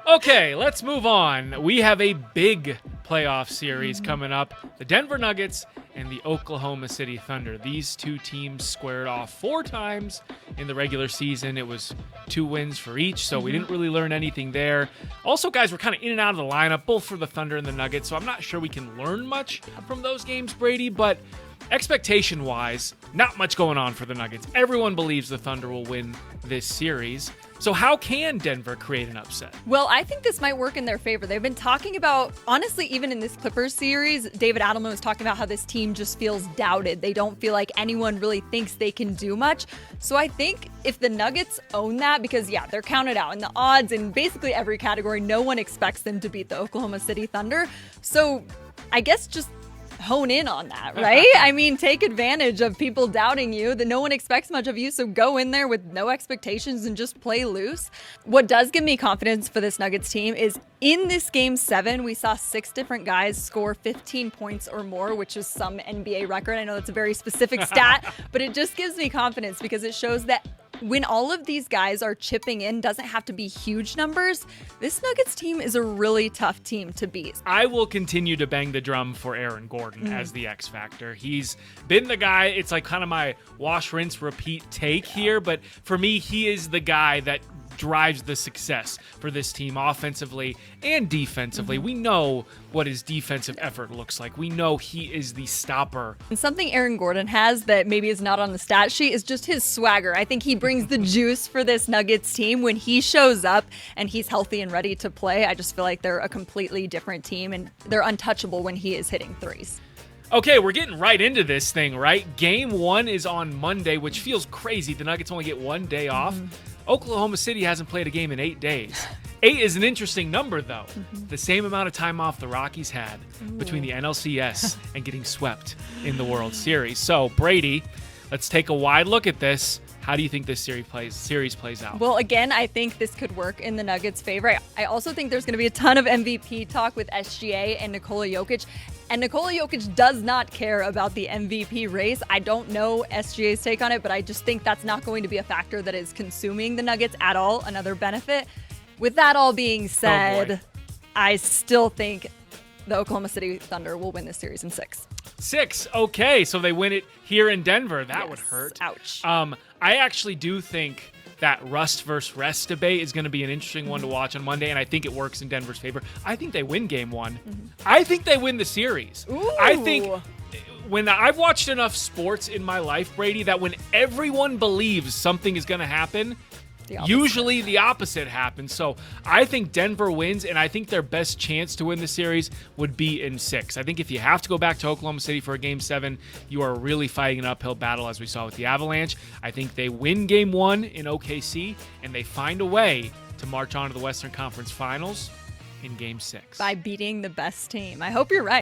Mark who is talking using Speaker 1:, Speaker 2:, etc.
Speaker 1: Okay, let's move on. We have a big playoff series coming up. The Denver Nuggets and the Oklahoma City Thunder. These two teams squared off 4 times in the regular season. It was 2 wins for each, so we didn't really learn anything there. Also, guys, we're kind of in and out of the lineup, both for the Thunder and the Nuggets, so I'm not sure we can learn much from those games, Bradey, but expectation-wise, not much going on for the Nuggets. Everyone believes the Thunder will win this series. So how can Denver create an upset?
Speaker 2: Well, I think this might work in their favor. They've been talking about, honestly, even in this Clippers series, David Adelman was talking about how this team just feels doubted. They don't feel like anyone really thinks they can do much. So I think if the Nuggets own that, because yeah, they're counted out in the odds in basically every category, no one expects them to beat the Oklahoma City Thunder. So I guess just hone in on that, right? I mean, take advantage of people doubting you, that no one expects much of you, so go in there with no expectations and just play loose. What does give me confidence for this Nuggets team is in this Game 7, we saw 6 different guys score 15 points or more, which is some NBA record. I know that's a very specific stat, but it just gives me confidence because it shows that when all of these guys are chipping in, doesn't have to be huge numbers. This Nuggets team is a really tough team to beat.
Speaker 1: I will continue to bang the drum for Aaron Gordon as the X factor. He's been the guy. It's like kind of my wash, rinse, repeat take here. But for me, he is the guy that drives the success for this team offensively and defensively. We know what his defensive effort looks like. We know he is the stopper.
Speaker 2: And something Aaron Gordon has that maybe is not on the stat sheet is just his swagger. I think he brings the juice for this Nuggets team. When he shows up and he's healthy and ready to play, I just feel like they're a completely different team and they're untouchable when he is hitting threes.
Speaker 1: Okay, we're getting right into this thing, right? Game 1 is on Monday, which feels crazy. The Nuggets only get 1 day off. Oklahoma City hasn't played a game in 8 days. 8 is an interesting number, though. The same amount of time off the Rockies had between the NLCS and getting swept in the World Series. So, Bradey, let's take a wide look at this. How do you think this series plays out?
Speaker 2: Well, again, I think this could work in the Nuggets' favor. I also think there's going to be a ton of MVP talk with SGA and Nikola Jokic. And Nikola Jokic does not care about the MVP race. I don't know SGA's take on it, but I just think that's not going to be a factor that is consuming the Nuggets at all. Another benefit. With that all being said, I still think the Oklahoma City Thunder will win this series in 6.
Speaker 1: 6. Okay, so they win it here in Denver. That would hurt.
Speaker 2: Ouch.
Speaker 1: I actually do think that rust versus rest debate is going to be an interesting one to watch on Monday, and I think it works in Denver's favor. I think they win Game 1. I think they win the series.
Speaker 2: Ooh.
Speaker 1: I think when I've watched enough sports in my life, Bradey, that when everyone believes something is going to happen, usually the opposite happens. So I think Denver wins, and I think their best chance to win the series would be in 6. I think if you have to go back to Oklahoma City for a Game 7, you are really fighting an uphill battle, as we saw with the Avalanche. I think they win Game 1 in OKC, and they find a way to march on to the Western Conference Finals in Game 6.
Speaker 2: By beating the best team. I hope you're right.